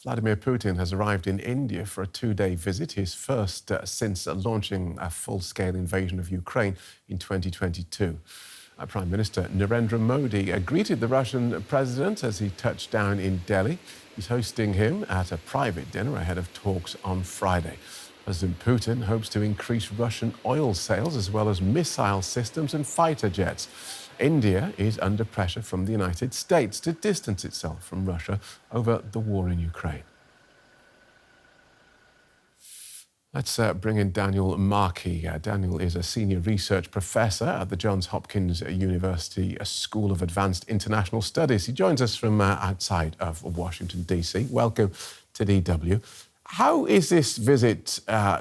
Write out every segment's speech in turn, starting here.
Vladimir Putin has arrived in India for a two-day visit, his first since launching a full-scale invasion of Ukraine in 2022. Prime Minister Narendra Modi greeted the Russian president as he touched down in Delhi. He's hosting him at a private dinner ahead of talks on Friday. President Putin hopes to increase Russian oil sales as well as missile systems and fighter jets. India is under pressure from the United States to distance itself from Russia over the war in Ukraine. Let's bring in Daniel Markey. Daniel is a senior research professor at the Johns Hopkins University School of Advanced International Studies. He joins us from outside of Washington, D.C. Welcome to DW. How is this visit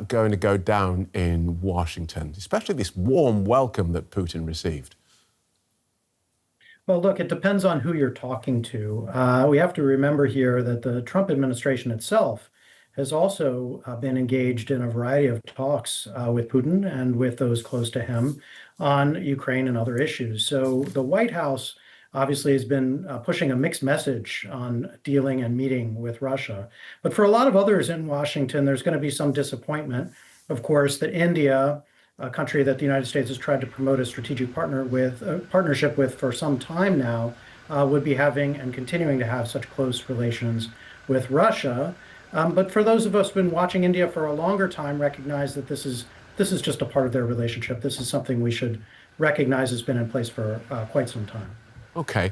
going to go down in Washington, especially this warm welcome that Putin received? Well, look, it depends on who you're talking to. We have to remember here that the Trump administration itself has also been engaged in a variety of talks with Putin and with those close to him on Ukraine and other issues. So the White House obviously has been pushing a mixed message on dealing and meeting with Russia. But for a lot of others in Washington, there's going to be some disappointment, of course, that India, a country that the United States has tried to promote a strategic partnership with for some time now, would be having and continuing to have such close relations with Russia. But for those of us who've been watching India for a longer time, recognize that this is just a part of their relationship. This is something we should recognize has been in place for quite some time. OK.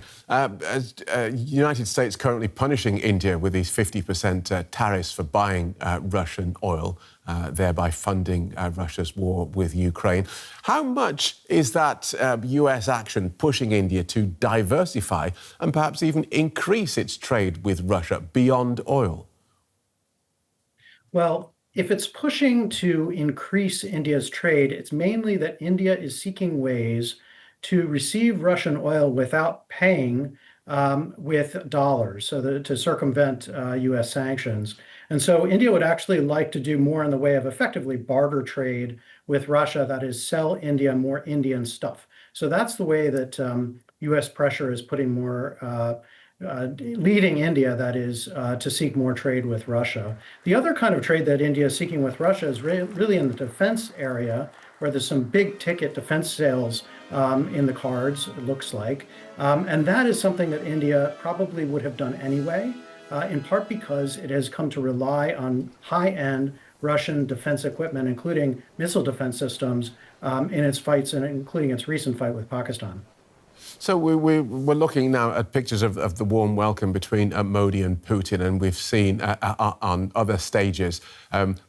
United States currently punishing India with these 50% tariffs for buying Russian oil, thereby funding Russia's war with Ukraine. How much is that US action pushing India to diversify and perhaps even increase its trade with Russia beyond oil? Well, if it's pushing to increase India's trade, it's mainly that India is seeking ways to receive Russian oil without paying with dollars, so to circumvent US sanctions. And so India would actually like to do more in the way of effectively barter trade with Russia, that is, sell India more Indian stuff. So that's the way that US pressure is putting more leading India, that is, to seek more trade with Russia. The other kind of trade that India is seeking with Russia is really in the defense area, where there's some big ticket defense sales in the cards, it looks like. And that is something that India probably would have done anyway, in part because it has come to rely on high-end Russian defense equipment, including missile defense systems, in its fights, and including its recent fight with Pakistan. So we're looking now at pictures of the warm welcome between Modi and Putin, and we've seen on other stages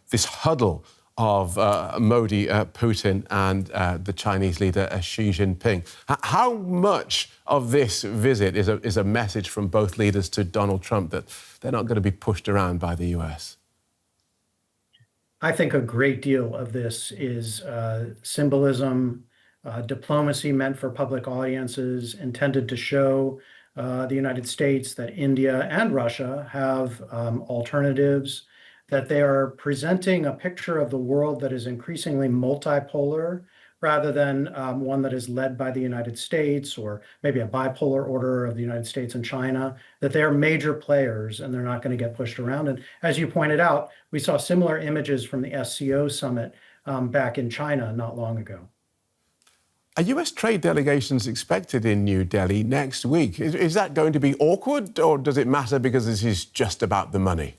this huddle of Modi, Putin and the Chinese leader Xi Jinping. How much of this visit is a message from both leaders to Donald Trump that they're not going to be pushed around by the US? I think a great deal of this is symbolism, diplomacy meant for public audiences, intended to show the United States that India and Russia have alternatives, that they are presenting a picture of the world that is increasingly multipolar rather than one that is led by the United States, or maybe a bipolar order of the United States and China, that they are major players and they're not going to get pushed around. And as you pointed out, we saw similar images from the SCO summit back in China not long ago. Are US trade delegations expected in New Delhi next week? Is that going to be awkward, or does it matter because this is just about the money?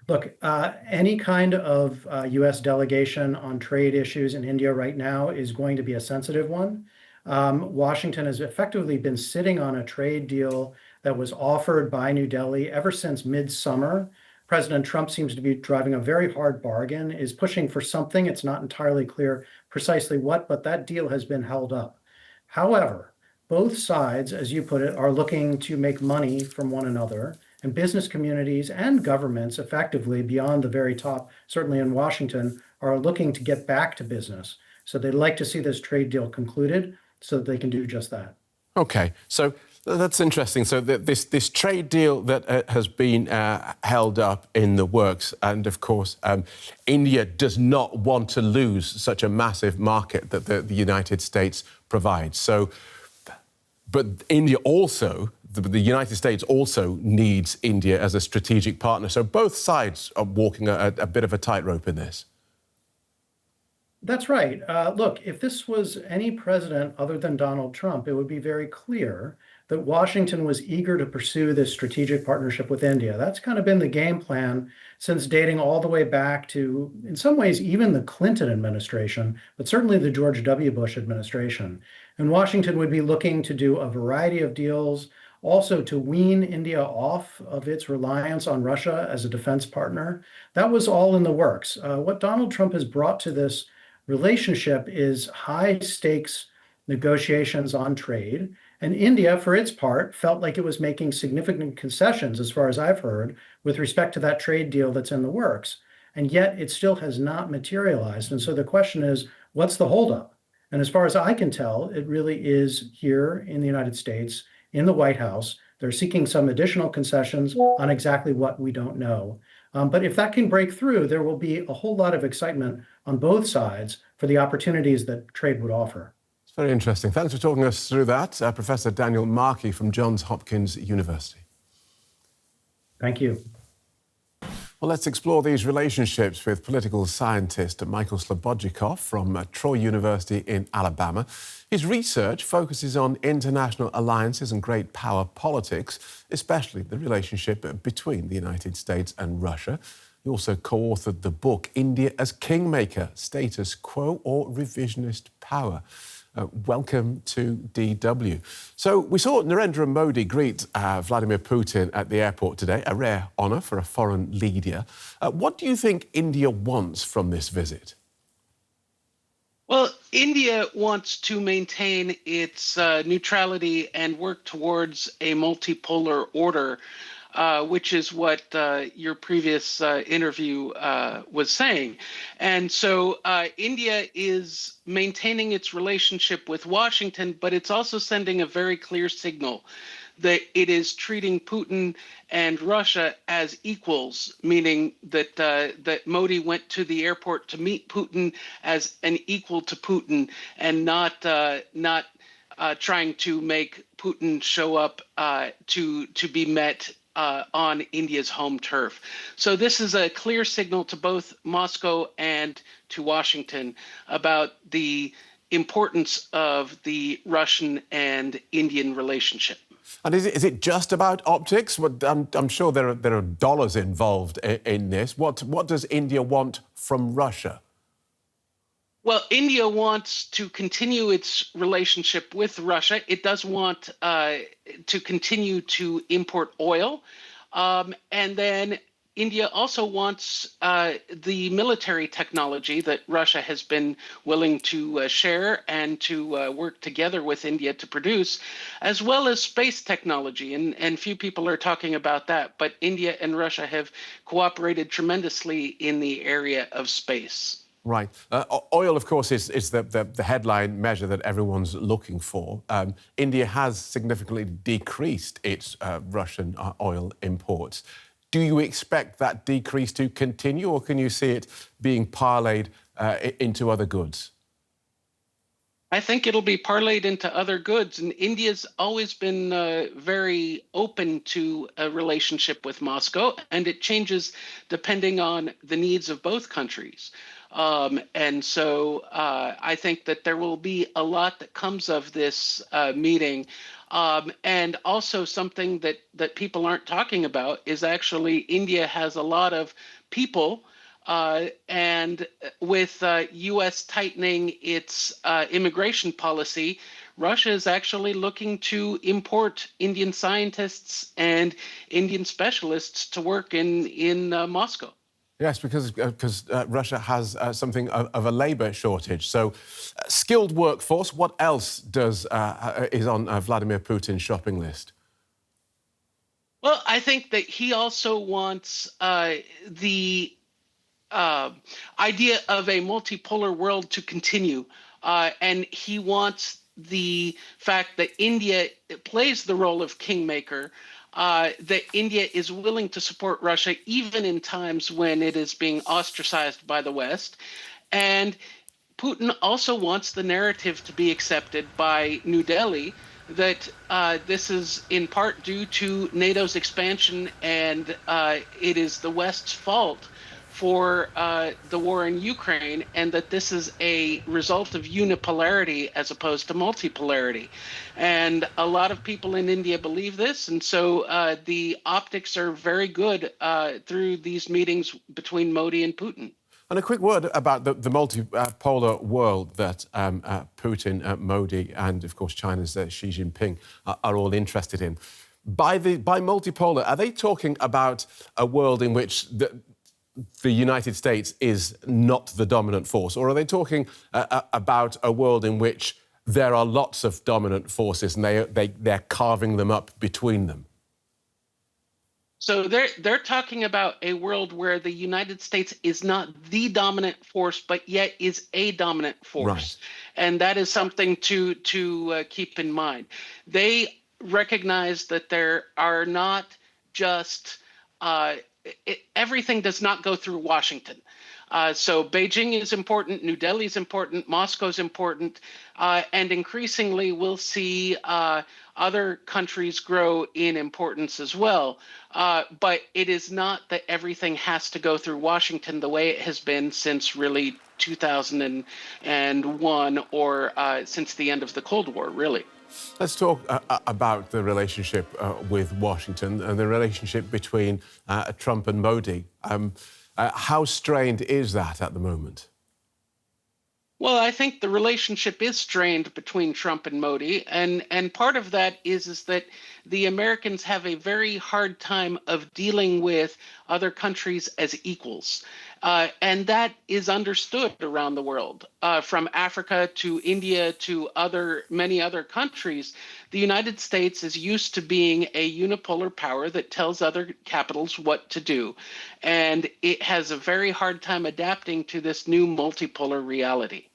Look, any kind of US delegation on trade issues in India right now is going to be a sensitive one. Washington has effectively been sitting on a trade deal that was offered by New Delhi ever since midsummer. President Trump seems to be driving a very hard bargain, is pushing for something. It's not entirely clear precisely what, but that deal has been held up. However, both sides, as you put it, are looking to make money from one another, and business communities and governments effectively beyond the very top, certainly in Washington, are looking to get back to business. So they'd like to see this trade deal concluded so that they can do just that. OK, so that's interesting. So this trade deal that has been held up in the works, and of course, India does not want to lose such a massive market that the United States provides. So, but India also the United States also needs India as a strategic partner. So both sides are walking a bit of a tightrope in this. That's right. Look, if this was any president other than Donald Trump, it would be very clear that Washington was eager to pursue this strategic partnership with India. That's kind of been the game plan since dating all the way back to, in some ways, even the Clinton administration, but certainly the George W. Bush administration. And Washington would be looking to do a variety of deals, also to wean India off of its reliance on Russia as a defense partner. That was all in the works. What Donald Trump has brought to this relationship is high stakes negotiations on trade. And India, for its part, felt like it was making significant concessions, as far as I've heard, with respect to that trade deal that's in the works. And yet it still has not materialized. And so the question is, what's the holdup? And as far as I can tell, it really is here in the United States, in the White House. They're seeking some additional concessions on exactly what we don't know. But if that can break through, there will be a whole lot of excitement on both sides for the opportunities that trade would offer. It's very interesting. Thanks for talking us through that, Professor Daniel Markey from Johns Hopkins University. Thank you. Well, let's explore these relationships with political scientist Michael Slobodchikoff from Troy University in Alabama. His research focuses on international alliances and great power politics, especially the relationship between the United States and Russia. He also co-authored the book, India as Kingmaker, Status Quo or Revisionist Power. Welcome to DW. So we saw Narendra Modi greet Vladimir Putin at the airport today, a rare honour for a foreign leader. What do you think India wants from this visit? Well, India wants to maintain its neutrality and work towards a multipolar order, which is what your previous interview was saying. And so India is maintaining its relationship with Washington, but it's also sending a very clear signal that it is treating Putin and Russia as equals, meaning that that Modi went to the airport to meet Putin as an equal to Putin, and not trying to make Putin show up to be met on India's home turf. So this is a clear signal to both Moscow and to Washington about the importance of the Russian and Indian relationship. And is it just about optics? I'm sure there are dollars involved in this. What does India want from Russia? Well, India wants to continue its relationship with Russia. It does want to continue to import oil. And then India also wants the military technology that Russia has been willing to share and to work together with India to produce, as well as space technology. And few people are talking about that, but India and Russia have cooperated tremendously in the area of space. Right. Oil, of course, is the headline measure that everyone's looking for. India has significantly decreased its Russian oil imports. Do you expect that decrease to continue, or can you see it being parlayed into other goods? I think it'll be parlayed into other goods. And India's always been very open to a relationship with Moscow, and it changes depending on the needs of both countries. And so I think that there will be a lot that comes of this meeting. And also something that people aren't talking about is actually India has a lot of people, and with U.S. tightening its immigration policy, Russia is actually looking to import Indian scientists and Indian specialists to work in Moscow. Yes, because Russia has something of a labour shortage. So, skilled workforce. What else is on Vladimir Putin's shopping list? Well, I think that he also wants the idea of a multipolar world to continue, and he wants the fact that India plays the role of kingmaker. That India is willing to support Russia even in times when it is being ostracized by the West. And Putin also wants the narrative to be accepted by New Delhi that this is in part due to NATO's expansion, and it is the West's fault for the war in Ukraine, and that this is a result of unipolarity as opposed to multipolarity. And a lot of people in India believe this, and so the optics are very good through these meetings between Modi and Putin. And a quick word about the multipolar world that Putin, Modi, and of course China's Xi Jinping are all interested in. By multipolar, are they talking about a world in which the United States is not the dominant force, or are they talking about a world in which there are lots of dominant forces and they're carving them up between them? So they're talking about a world where the United States is not the dominant force, but yet is a dominant force, right. And that is something to keep in mind. They recognize that there are not just everything does not go through Washington. So Beijing is important, New Delhi is important, Moscow is important, and increasingly we'll see other countries grow in importance as well. But it is not that everything has to go through Washington the way it has been since really 2001 or since the end of the Cold War, really. Let's talk about the relationship with Washington and the relationship between Trump and Modi. How strained is that at the moment? Well, I think the relationship is strained between Trump and Modi, and part of that is that the Americans have a very hard time of dealing with other countries as equals. And that is understood around the world, from Africa to India to many other countries. The United States is used to being a unipolar power that tells other capitals what to do. And it has a very hard time adapting to this new multipolar reality.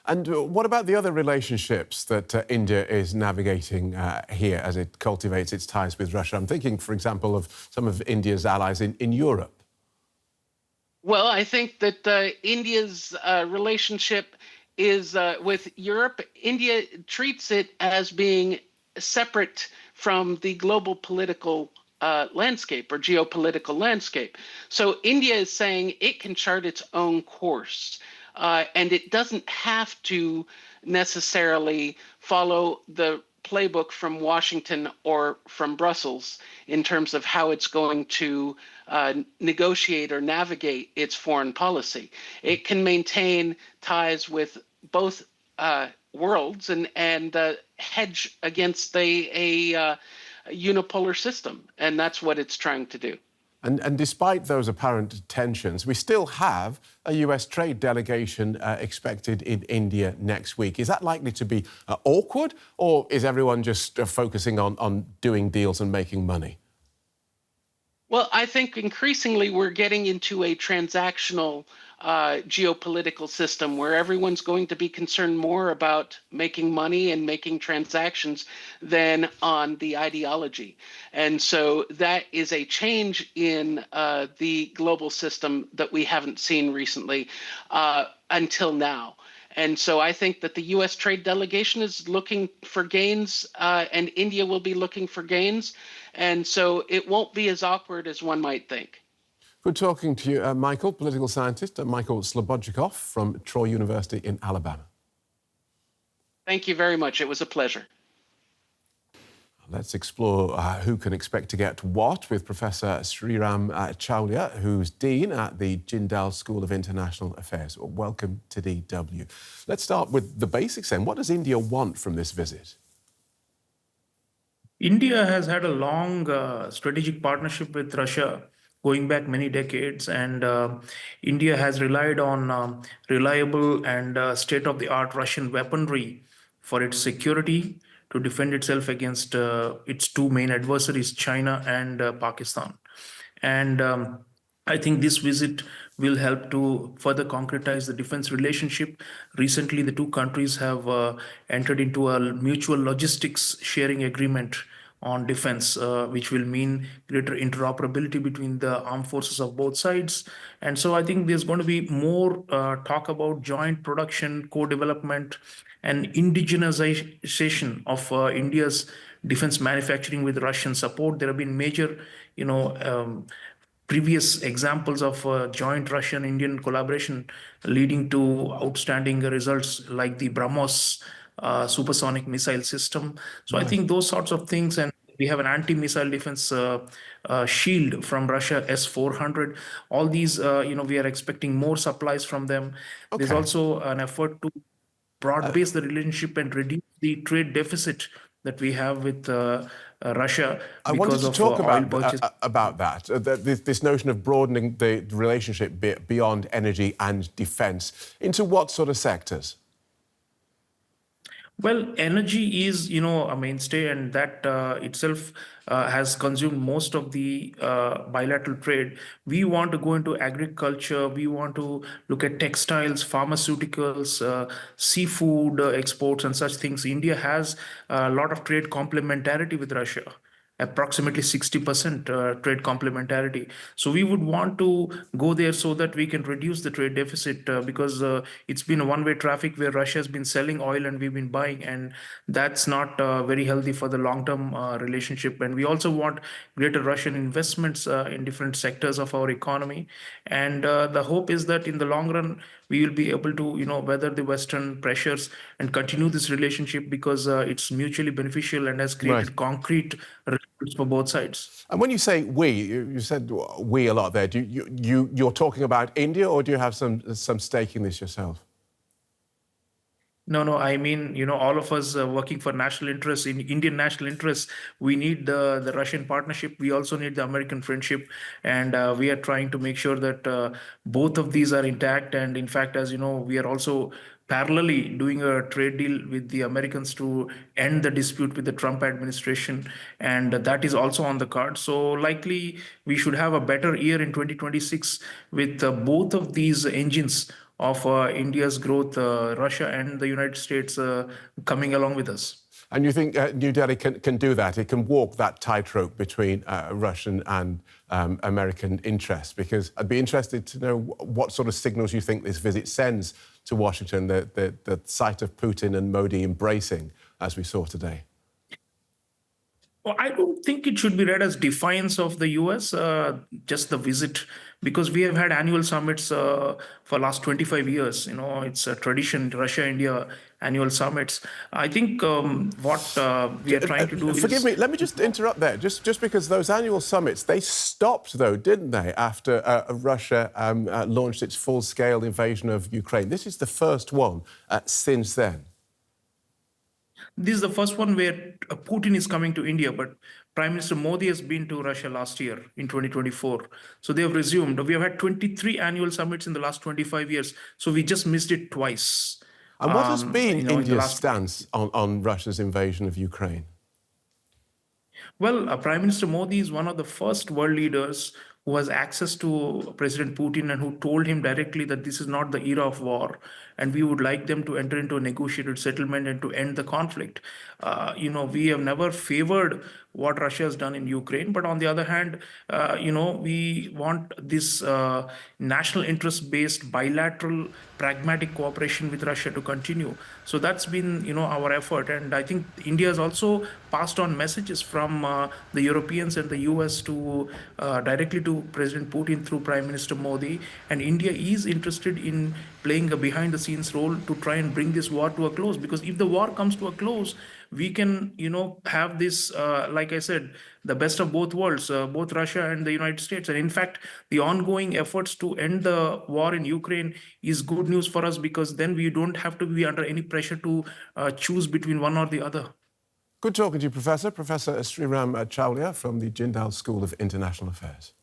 And what about the other relationships that India is navigating here as it cultivates its ties with Russia? I'm thinking, for example, of some of India's allies in Europe. Well, I think that India's relationship is with Europe. India treats it as being separate from the global political landscape or geopolitical landscape. So India is saying it can chart its own course. And it doesn't have to necessarily follow the playbook from Washington or from Brussels in terms of how it's going to negotiate or navigate its foreign policy. It can maintain ties with both worlds and hedge against a unipolar system. And that's what it's trying to do. And despite those apparent tensions, we still have a US trade delegation expected in India next week. Is that likely to be awkward, or is everyone just focusing on doing deals and making money? Well, I think increasingly we're getting into a transactional geopolitical system where everyone's going to be concerned more about making money and making transactions than on the ideology. And so that is a change in the global system that we haven't seen recently until now. And so I think that the U.S. trade delegation is looking for gains, and India will be looking for gains. And so it won't be as awkward as one might think. Good talking to you, Michael, political scientist, Michael Slobodchikoff from Troy University in Alabama. Thank you very much. It was a pleasure. Let's explore who can expect to get what with Professor Sreeram Chaulia, who's Dean at the Jindal School of International Affairs. Welcome to DW. Let's start with the basics then. What does India want from this visit? India has had a long strategic partnership with Russia going back many decades, and India has relied on reliable and state-of-the-art Russian weaponry for its security, to defend itself against its two main adversaries, China and Pakistan. And I think this visit will help to further concretize the defense relationship. Recently, the two countries have entered into a mutual logistics sharing agreement on defense, which will mean greater interoperability between the armed forces of both sides. And so I think there's going to be more talk about joint production, co-development, and indigenization of India's defense manufacturing with Russian support. There have been major, previous examples of joint Russian-Indian collaboration leading to outstanding results like the BrahMos supersonic missile system. So I Right. think those sorts of things, and we have an anti-missile defense shield from Russia, S-400. All these, we are expecting more supplies from them. There's Okay. also an effort to broad-base the relationship and reduce the trade deficit that we have with Russia I wanted because to of talk oil purchase. about that, this notion of broadening the relationship beyond energy and defence. Into what sort of sectors? Well, energy is, a mainstay, and that itself has consumed most of the bilateral trade. We want to go into agriculture. We want to look at textiles, pharmaceuticals, seafood exports, and such things. India has a lot of trade complementarity with Russia. Approximately 60% trade complementarity. So we would want to go there so that we can reduce the trade deficit because it's been a one-way traffic where Russia has been selling oil and we've been buying, and that's not very healthy for the long-term relationship. And we also want greater Russian investments in different sectors of our economy. And the hope is that in the long run, we will be able to, weather the Western pressures and continue this relationship because it's mutually beneficial and has created Right. concrete results for both sides. And when you say we, you said we a lot there. You're talking about India, or do you have some stake in this yourself? No, I mean, all of us working for national interests, in Indian national interests, we need the Russian partnership. We also need the American friendship. And we are trying to make sure that both of these are intact. And in fact, as you know, we are also parallelly doing a trade deal with the Americans to end the dispute with the Trump administration. And that is also on the card. So likely we should have a better year in 2026 with both of these engines of India's growth, Russia and the United States coming along with us. And you think New Delhi can do that? It can walk that tightrope between Russian and American interests? Because I'd be interested to know what sort of signals you think this visit sends to Washington, the sight of Putin and Modi embracing, as we saw today. Well, I don't think it should be read as defiance of the US, just the visit, because we have had annual summits for last 25 years. It's a tradition, Russia-India annual summits. I think what we are trying to do is... Forgive me, let me just interrupt there. Just because those annual summits, they stopped, though, didn't they, after Russia launched its full-scale invasion of Ukraine? This is the first one since then. This is the first one where Putin is coming to India, but Prime Minister Modi has been to Russia last year in 2024. So they have resumed. We have had 23 annual summits in the last 25 years. So we just missed it twice. And what has been India's stance on Russia's invasion of Ukraine? Well, Prime Minister Modi is one of the first world leaders who has access to President Putin and who told him directly that this is not the era of war and we would like them to enter into a negotiated settlement and to end the conflict. We have never favored what Russia has done in Ukraine, but on the other hand, we want this national interest-based bilateral pragmatic cooperation with Russia to continue. So that's been, our effort. And I think India has also passed on messages from the Europeans and the US to directly to President Putin through Prime Minister Modi. And India is interested in playing a behind-the-scenes role to try and bring this war to a close. Because if the war comes to a close, we can, have this, like I said, the best of both worlds, both Russia and the United States. And in fact, the ongoing efforts to end the war in Ukraine is good news for us because then we don't have to be under any pressure to choose between one or the other. Good talking to you, Professor. Professor Sreeram Chaulia from the Jindal School of International Affairs.